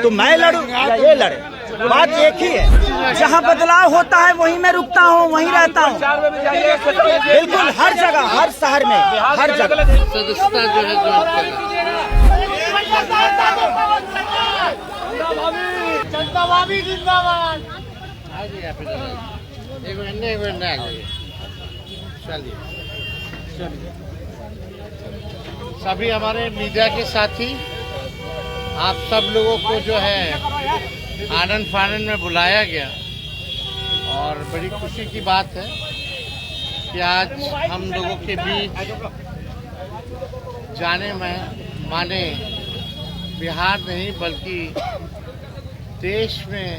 तो मैं लड़ूं या ये लड़े, बात एक ही है। जहाँ बदलाव होता है वहीं मैं रुकता हूँ, वहीं रहता हूँ। बिल्कुल हर जगह, हर शहर में, हर जगह सदस्यता जो है सभी हमारे मीडिया के साथी, आप सब लोगों को जो है आनंद फानंद में बुलाया गया और बड़ी खुशी की बात है कि आज हम लोगों के बीच जाने में माने बिहार नहीं बल्कि देश में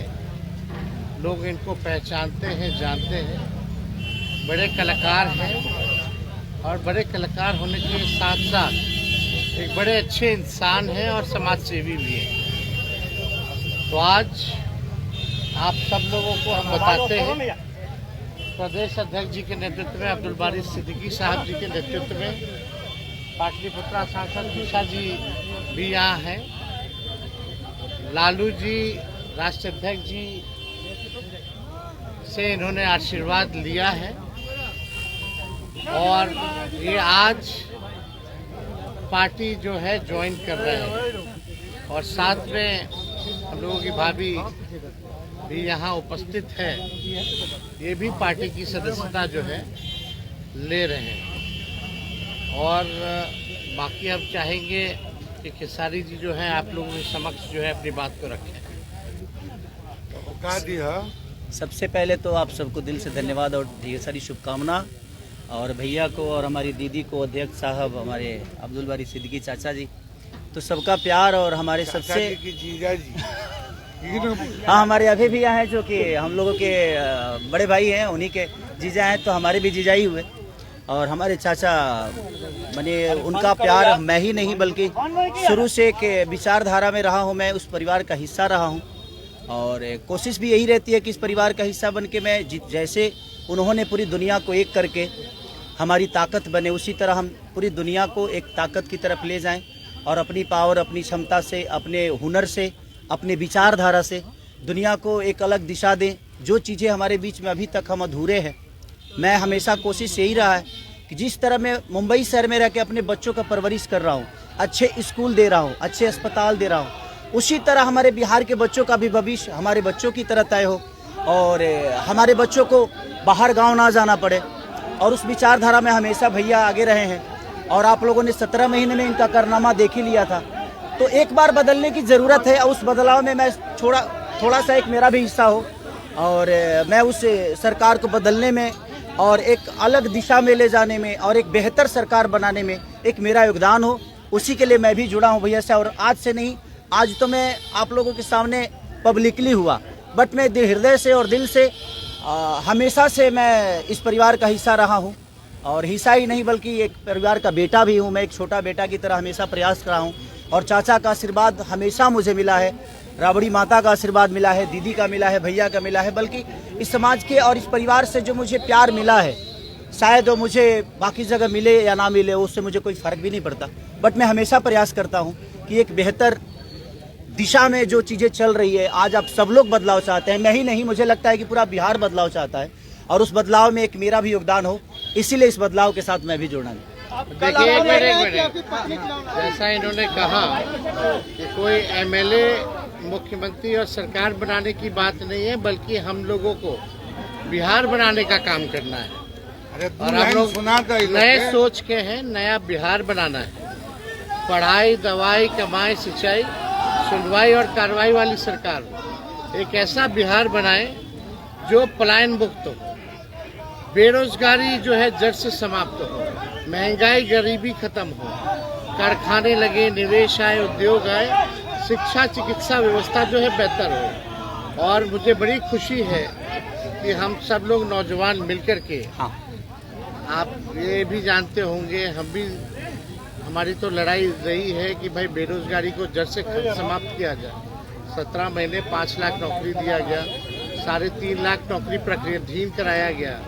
लोग इनको पहचानते हैं, जानते हैं। बड़े कलाकार हैं और बड़े कलाकार होने के साथ साथ एक बड़े अच्छे इंसान हैं और समाज सेवी भी हैं। तो आज आप सब लोगों को हम बताते हैं, प्रदेश अध्यक्ष जी के नेतृत्व में, अब्दुल बारी सिद्दीकी साहब जी के नेतृत्व में पाटलिपुत्रा सांसद दिशा जी भी यहाँ हैं, लालू जी राष्ट्रीय अध्यक्ष जी से इन्होंने आशीर्वाद लिया है और ये आज पार्टी जो है ज्वाइन कर रहे हैं और साथ में हम लोगों की भाभी भी यहाँ उपस्थित है, ये भी पार्टी की सदस्यता जो है ले रहे हैं। और बाकी अब चाहेंगे कि खेसारी जी जो है आप लोगों के समक्ष जो है अपनी बात को रखें। सबसे पहले तो आप सबको दिल से धन्यवाद और ढेर सारी शुभकामना, और भैया को और हमारी दीदी को, अध्यक्ष साहब हमारे अब्दुल बारी सिद्दीकी चाचा जी, तो सबका प्यार और हमारे सबसे जीजा जी हाँ हमारे अभी भी यहाँ हैं जो कि हम लोगों के बड़े भाई हैं, उन्हीं के जीजा हैं, तो हमारे भी जीजा ही हुए। और हमारे चाचा माने उनका प्यार मैं ही नहीं बल्कि शुरू से के विचारधारा में रहा हूँ, मैं उस परिवार का हिस्सा रहा हूँ और कोशिश भी यही रहती है कि इस परिवार का हिस्सा बन के मैं जैसे उन्होंने पूरी दुनिया को एक करके हमारी ताकत बने, उसी तरह हम पूरी दुनिया को एक ताकत की तरफ ले जाएं और अपनी पावर, अपनी क्षमता से, अपने हुनर से, अपने विचारधारा से दुनिया को एक अलग दिशा दें। जो चीज़ें हमारे बीच में अभी तक हम अधूरे हैं, मैं हमेशा कोशिश यही रहा है कि जिस तरह मैं मुंबई शहर में रह के अपने बच्चों का परवरिश कर रहा हूँ, अच्छे स्कूल दे रहा हूँ, अच्छे अस्पताल दे रहा हूँ, उसी तरह हमारे बिहार के बच्चों का भी भविष्य हमारे बच्चों की तरह तय हो और हमारे बच्चों को बाहर गांव ना जाना पड़े। और उस विचारधारा में हमेशा भैया आगे रहे हैं और आप लोगों ने 17 महीने में इनका कारनामा देख ही लिया था। तो एक बार बदलने की ज़रूरत है और उस बदलाव में मैं थोड़ा सा एक मेरा भी हिस्सा हो और मैं उस सरकार को बदलने में और एक अलग दिशा में ले जाने में और एक बेहतर सरकार बनाने में एक मेरा योगदान हो, उसी के लिए मैं भी जुड़ा हूँ भैया से। और आज से नहीं, आज तो मैं आप लोगों के सामने पब्लिकली हुआ, बट मैं हृदय से और दिल से हमेशा से मैं इस परिवार का हिस्सा रहा हूँ और हिस्सा ही नहीं बल्कि एक परिवार का बेटा भी हूँ। मैं एक छोटा बेटा की तरह हमेशा प्रयास कर रहा हूँ और चाचा का आशीर्वाद हमेशा मुझे मिला है, राबड़ी माता का आशीर्वाद मिला है, दीदी का मिला है, भैया का मिला है, बल्कि इस समाज के और इस परिवार से जो मुझे प्यार मिला है, शायद वो मुझे बाकी जगह मिले या ना मिले, उससे मुझे कोई फ़र्क भी नहीं पड़ता। बट मैं हमेशा प्रयास करता हूँ कि एक बेहतर दिशा में जो चीज़ें चल रही है, आज आप सब लोग बदलाव चाहते हैं, मैं ही नहीं, मुझे लगता है कि पूरा बिहार बदलाव चाहता है और उस बदलाव में एक मेरा भी योगदान हो, इसीलिए इस बदलाव के साथ मैं भी जुड़ा हूँ। देखिए एक मिनट, जैसा इन्होंने कहा कि कोई एमएलए, मुख्यमंत्री और सरकार बनाने की बात नहीं है, बल्कि हम लोगों को बिहार बनाने का काम करना है और हम लोग नए सोच के हैं, नया बिहार बनाना है। पढ़ाई, दवाई, कमाई, सिंचाई, सुनवाई और कार्रवाई वाली सरकार, एक ऐसा बिहार बनाए जो पलायन मुक्त हो, बेरोजगारी जो है जड़ से समाप्त हो, महंगाई गरीबी खत्म हो, कारखाने लगे, निवेश आए, उद्योग आए, शिक्षा चिकित्सा व्यवस्था जो है बेहतर हो। और मुझे बड़ी खुशी है कि हम सब लोग नौजवान मिलकर के, आप ये भी जानते होंगे, हम भी, हमारी तो लड़ाई रही है कि भाई बेरोजगारी को जड़ से समाप्त किया जाए। 17 महीने 5 लाख नौकरी दिया गया, 3.5 लाख नौकरी प्रक्रियाधीन कराया गया,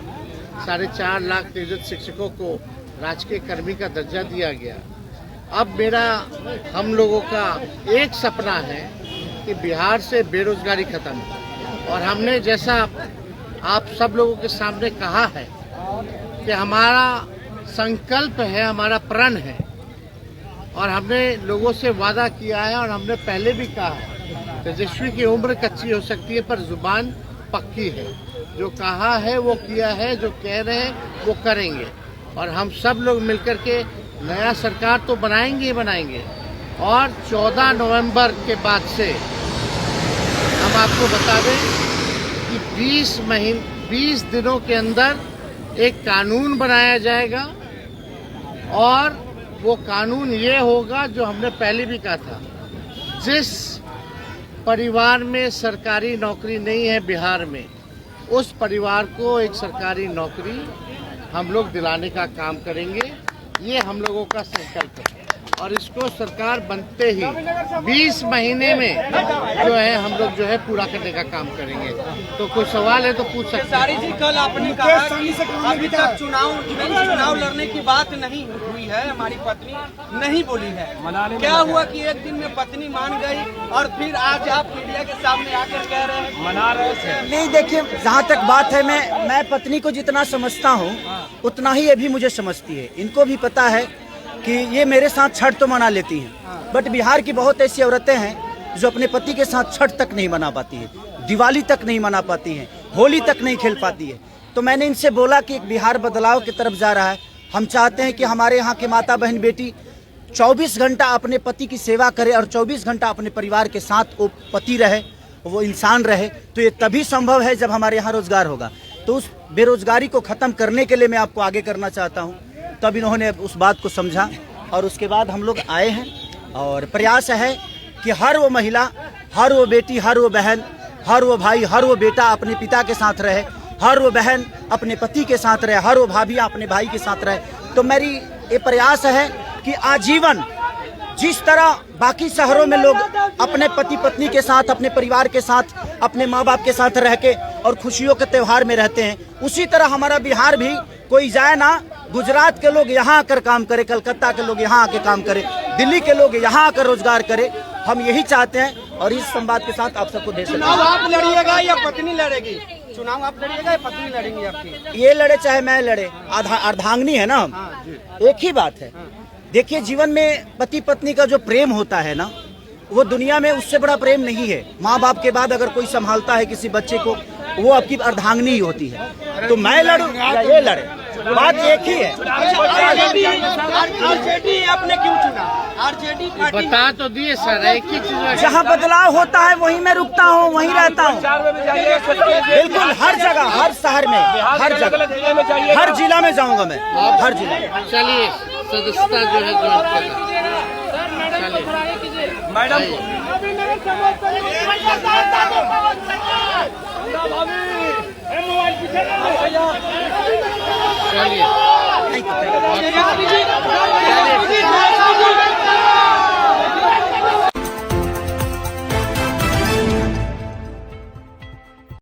4.5 लाख नियोजित शिक्षकों को राजकीय कर्मी का दर्जा दिया गया। अब मेरा, हम लोगों का एक सपना है कि बिहार से बेरोजगारी खत्म हो। और हमने जैसा आप सब लोगों के सामने कहा है कि हमारा संकल्प है, हमारा प्रण है, और हमने लोगों से वादा किया है और हमने पहले भी कहा है, तेजस्वी की उम्र कच्ची हो सकती है पर जुबान पक्की है। जो कहा है वो किया है, जो कह रहे हैं वो करेंगे। और हम सब लोग मिलकर के नया सरकार तो बनाएंगे ही बनाएंगे। और 14 नवंबर के बाद से हम आपको बता दें कि 20 दिनों के अंदर एक कानून बनाया जाएगा, और वो कानून ये होगा जो हमने पहले भी कहा था, जिस परिवार में सरकारी नौकरी नहीं है बिहार में, उस परिवार को एक सरकारी नौकरी हम लोग दिलाने का काम करेंगे। ये हम लोगों का संकल्प है, और इसको सरकार बनते ही 20 महीने में जो है हम लोग जो है पूरा करने का काम करेंगे। तो कोई सवाल है तो पूछ सकते हैं। सारी जी, कल आपने कहा कि अभी तक चुनाव लड़ने की बात नहीं हुई है, हमारी पत्नी नहीं बोली है। क्या हुआ कि एक दिन में पत्नी मान गई और फिर आज आप मीडिया के सामने आकर कह रहे हैं मना रहे थे? नहीं, देखिए, जहाँ तक बात है, मैं पत्नी को जितना समझता हूँ उतना ही ये भी मुझे समझती है। इनको भी पता है कि ये मेरे साथ छठ तो मना लेती हैं, बट बिहार की बहुत ऐसी औरतें हैं जो अपने पति के साथ छठ तक नहीं मना पाती है, दिवाली तक नहीं मना पाती हैं, होली तक नहीं खेल पाती है। तो मैंने इनसे बोला कि बिहार बदलाव की तरफ जा रहा है। हम चाहते हैं कि हमारे यहाँ के माता बहन बेटी 24 घंटा अपने पति की सेवा करे और 24 घंटा अपने परिवार के साथ वो पति रहे, वो इंसान रहे। तो ये तभी संभव है जब हमारे यहाँ रोजगार होगा। तो उस बेरोजगारी को ख़त्म करने के लिए मैं आपको आगे करना चाहता हूँ। तब इन्होंने उस बात को समझा और उसके बाद हम लोग आए हैं। और प्रयास है कि हर वो महिला, हर वो बेटी, हर वो बहन, हर वो भाई, हर वो बेटा अपने पिता के साथ रहे, हर वो बहन अपने पति के साथ रहे, हर वो भाभी अपने भाई के साथ रहे। तो मेरी ये प्रयास है कि आजीवन जिस तरह बाकी शहरों में लोग अपने पति पत्नी के साथ, अपने परिवार के साथ, अपने माँ बाप के साथ रह के और खुशियों के त्यौहार में रहते हैं, उसी तरह हमारा बिहार भी कोई जाए ना, गुजरात के लोग यहाँ आकर काम करे, कलकत्ता के लोग यहाँ आके काम करे, दिल्ली के लोग यहाँ आकर रोजगार करे। हम यही चाहते हैं और इस संवाद के साथ आप सबको दे सकते हैं। चुनाव आप लड़िएगा या पत्नी लड़ेगी? चुनाव आप लड़िएगा या पत्नी लड़ेंगी आपकी? ये लड़े चाहे मैं लड़े, अर्धांगिनी है ना हम, एक ही बात है। देखिए, जीवन में पति पत्नी का जो प्रेम होता है ना, वो दुनिया में उससे बड़ा प्रेम नहीं है। माँ बाप के बाद अगर कोई संभालता है किसी बच्चे को, वो आपकी अर्धांगिनी ही होती है। तो मैं लड़ूं या ये लड़े, बात एक ही है। आरजेडी आपने क्यों चुना? आरजेडी बता तो दिए सर, एक ही चीज। जहाँ बदलाव होता है वहीं मैं रुकता हूँ, वहीं रहता हूँ। बिल्कुल, हर जगह, हर शहर में, हर जगह, हर जिला में जाऊँगा मैं, हर जिला में। चलिए, सदस्यता जो है ज्वाइन मैडम, चलिए।